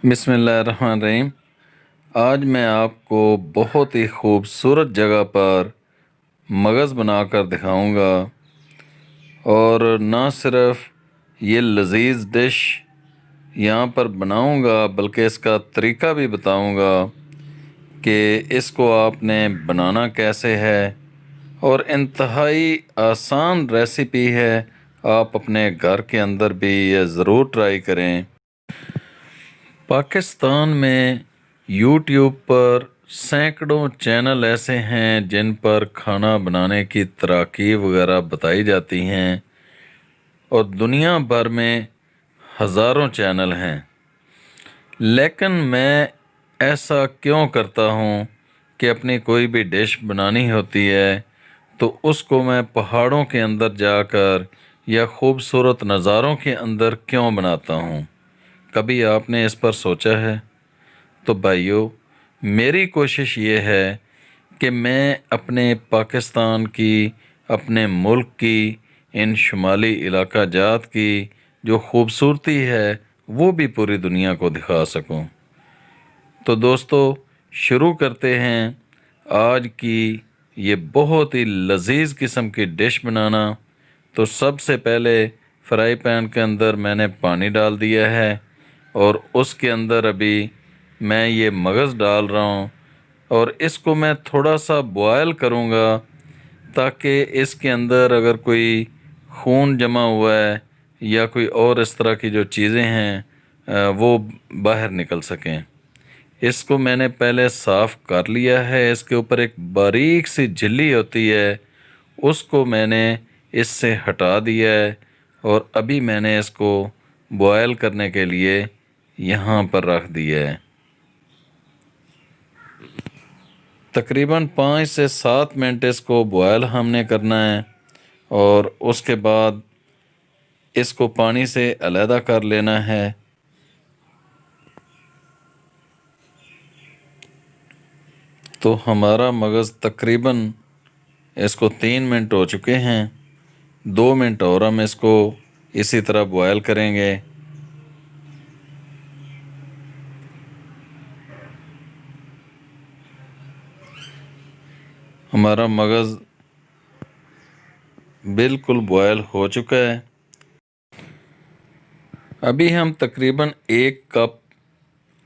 बिस्मिल्लाहिर्रहमानिर्रहीम। आज मैं आपको बहुत ही खूबसूरत जगह पर मगज़ बनाकर दिखाऊंगा, और ना सिर्फ ये लजीज डिश यहाँ पर बनाऊंगा बल्कि इसका तरीका भी बताऊंगा कि इसको आपने बनाना कैसे है। और इंतहाई आसान रेसिपी है, आप अपने घर के अंदर भी ये ज़रूर ट्राई करें। पाकिस्तान में यूट्यूब पर सैकड़ों चैनल ऐसे हैं जिन पर खाना बनाने की तराकीब वगैरह बताई जाती हैं, और दुनिया भर में हज़ारों चैनल हैं। लेकिन मैं ऐसा क्यों करता हूँ कि अपनी कोई भी डिश बनानी होती है तो उसको मैं पहाड़ों के अंदर जाकर या खूबसूरत नज़ारों के अंदर क्यों बनाता हूँ। कभी आपने इस पर सोचा है? तो भाइयों, मेरी कोशिश ये है कि मैं अपने पाकिस्तान की, अपने मुल्क की, इन शुमाली इलाका जात की जो खूबसूरती है वो भी पूरी दुनिया को दिखा सकूं। तो दोस्तों, शुरू करते हैं आज की ये बहुत ही लजीज किस्म की डिश बनाना। तो सबसे पहले फ्राई पैन के अंदर मैंने पानी डाल दिया है, और उसके अंदर अभी मैं ये मगज़ डाल रहा हूँ, और इसको मैं थोड़ा सा बॉयल करूँगा ताकि इसके अंदर अगर कोई खून जमा हुआ है या कोई और इस तरह की जो चीज़ें हैं वो बाहर निकल सकें। इसको मैंने पहले साफ़ कर लिया है। इसके ऊपर एक बारीक सी झिल्ली होती है, उसको मैंने इससे हटा दिया है, और अभी मैंने इसको बॉयल करने के लिए यहाँ पर रख दिया है। तकरीबन 5 से 7 मिनट इसको बॉयल हमने करना है, और उसके बाद इसको पानी से अलहदा कर लेना है। तो हमारा मगज़ तकरीबन इसको 3 मिनट हो चुके हैं। 2 मिनट और हम इसको इसी तरह बॉयल करेंगे। हमारा मगज़ बिल्कुल बॉयल हो चुका है। अभी हम तकरीबन 1 कप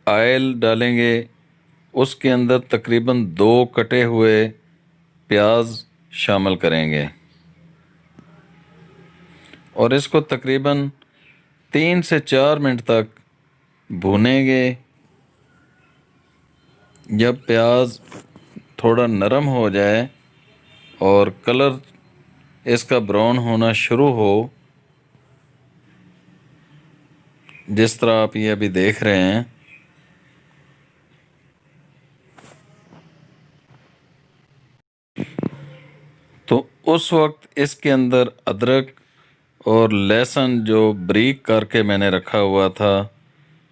ऑयल डालेंगे। उसके अंदर तकरीबन 2 कटे हुए प्याज शामिल करेंगे, और इसको तकरीबन 3 से 4 मिनट तक भूनेंगे। जब प्याज थोड़ा नरम हो जाए और कलर इसका ब्राउन होना शुरू हो, जिस तरह आप ये अभी देख रहे हैं, तो उस वक्त इसके अंदर अदरक और लहसुन जो बारीक करके मैंने रखा हुआ था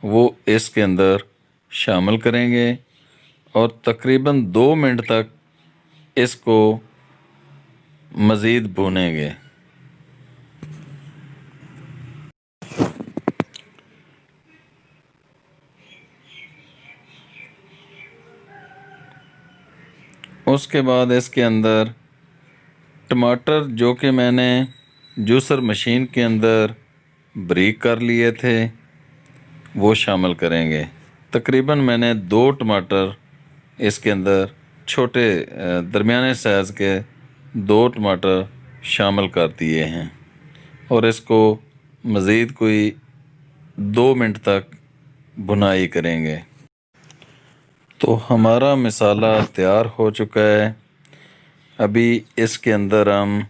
वो इसके अंदर शामिल करेंगे, और तकरीबन 2 मिनट तक इसको मज़ीद भूनेंगे। उसके बाद इसके अंदर टमाटर जो कि मैंने जूसर मशीन के अंदर बारीक कर लिए थे वो शामिल करेंगे। तकरीबन मैंने 2 टमाटर इसके अंदर छोटे दरमियाने साइज़ के 2 टमाटर शामिल कर दिए हैं, और इसको मज़ीद कोई 2 मिनट तक भुनाई करेंगे। तो हमारा मसाला तैयार हो चुका है। अभी इसके अंदर हम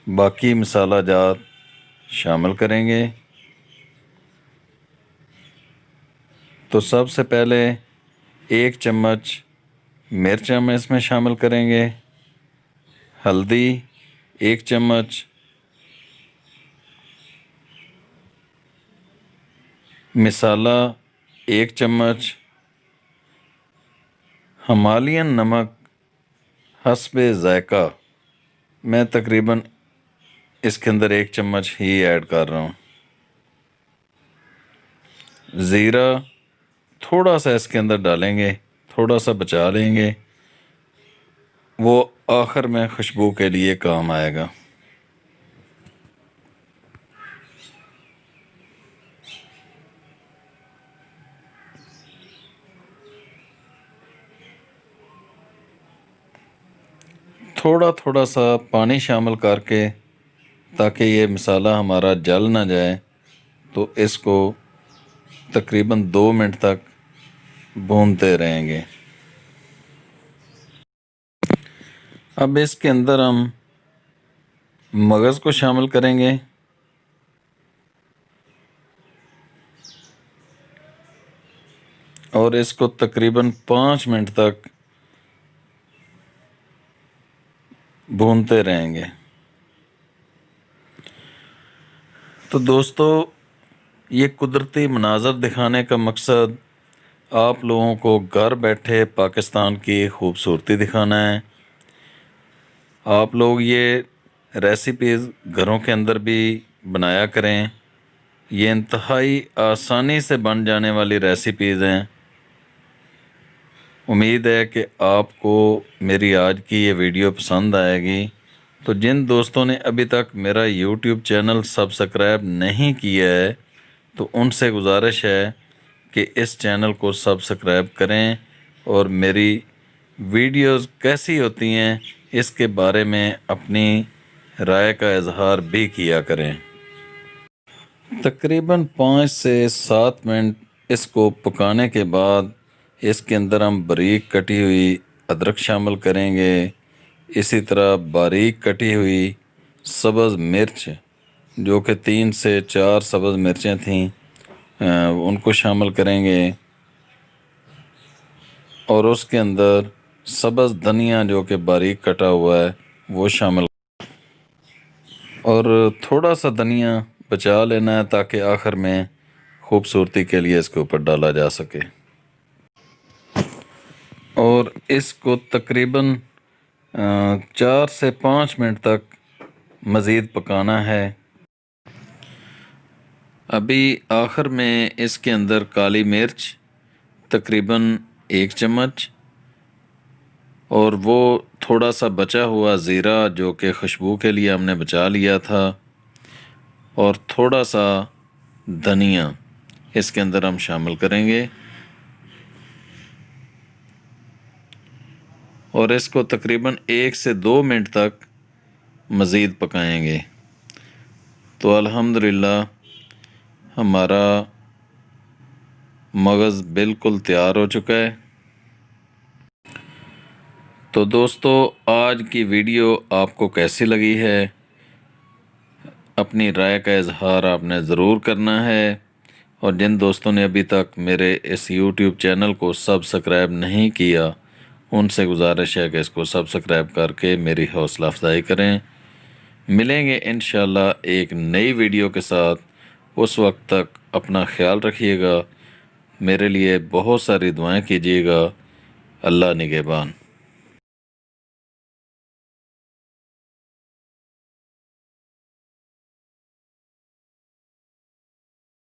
बाकी मसाला जात शामिल करेंगे। तो सबसे पहले 1 चम्मच मिर्च हम इसमें शामिल करेंगे, हल्दी 1 चम्मच, मसाला 1 चम्मच, हिमालयन नमक हस्बे ज़ायका मैं तकरीबन इसके अंदर 1 चम्मच ही ऐड कर रहा हूँ। زیرہ تھوڑا سا اس کے اندر ڈالیں گے، تھوڑا سا بچا لیں گے، وہ آخر میں خوشبو کے لیے کام آئے گا۔ تھوڑا تھوڑا سا پانی شامل کر کے تاکہ یہ مسالہ ہمارا جل نہ جائے، تو اس کو تقریباً 2 منٹ تک بھونتے رہیں گے۔ اب اس کے اندر ہم مغز کو شامل کریں گے، اور اس کو تقریباً 5 منٹ تک بھونتے رہیں گے۔ تو دوستو، یہ قدرتی مناظر دکھانے کا مقصد آپ لوگوں کو گھر بیٹھے پاکستان کی خوبصورتی دکھانا ہے۔ آپ لوگ یہ ریسیپیز گھروں کے اندر بھی بنایا کریں، یہ انتہائی آسانی سے بن جانے والی ریسیپیز ہیں۔ امید ہے کہ آپ کو میری آج کی یہ ویڈیو پسند آئے گی۔ تو جن دوستوں نے ابھی تک میرا یوٹیوب چینل سبسکرائب نہیں کیا ہے تو ان سے گزارش ہے کہ اس چینل کو سبسکرائب کریں اور میری ویڈیوز کیسی ہوتی ہیں اس کے بارے میں اپنی رائے کا اظہار بھی کیا کریں۔ تقریباً 5 سے 7 منٹ اس کو پکانے کے بعد اس کے اندر ہم باریک کٹی ہوئی ادرک شامل کریں گے، اسی طرح باریک کٹی ہوئی سبز مرچ، جو کہ 3 سے 4 سبز مرچیں تھیں، ان کو شامل کریں گے، اور اس کے اندر سبز دھنیا جو کہ باریک کٹا ہوا ہے وہ شامل، اور تھوڑا سا دھنیا بچا لینا ہے تاکہ آخر میں خوبصورتی کے لیے اس کے اوپر ڈالا جا سکے، اور اس کو تقریباً 4 سے 5 منٹ تک مزید پکانا ہے۔ ابھی آخر میں اس کے اندر کالی مرچ تقریباً 1 چمچ، اور وہ تھوڑا سا بچا ہوا زیرہ جو کہ خوشبو کے لیے ہم نے بچا لیا تھا، اور تھوڑا سا دھنیا اس کے اندر ہم شامل کریں گے، اور اس کو تقریباً 1 سے 2 منٹ تک مزید پکائیں گے۔ تو الحمدللہ ہمارا مغز بالکل تیار ہو چکا ہے۔ تو دوستو، آج کی ویڈیو آپ کو کیسی لگی ہے؟ اپنی رائے کا اظہار آپ نے ضرور کرنا ہے، اور جن دوستوں نے ابھی تک میرے اس یوٹیوب چینل کو سبسکرائب نہیں کیا ان سے گزارش ہے کہ اس کو سبسکرائب کر کے میری حوصلہ افزائی کریں۔ ملیں گے انشاءاللہ ایک نئی ویڈیو کے ساتھ، اس وقت تک اپنا خیال رکھیے گا، میرے لیے بہت ساری دعائیں کیجیے گا۔ اللہ نگہبان۔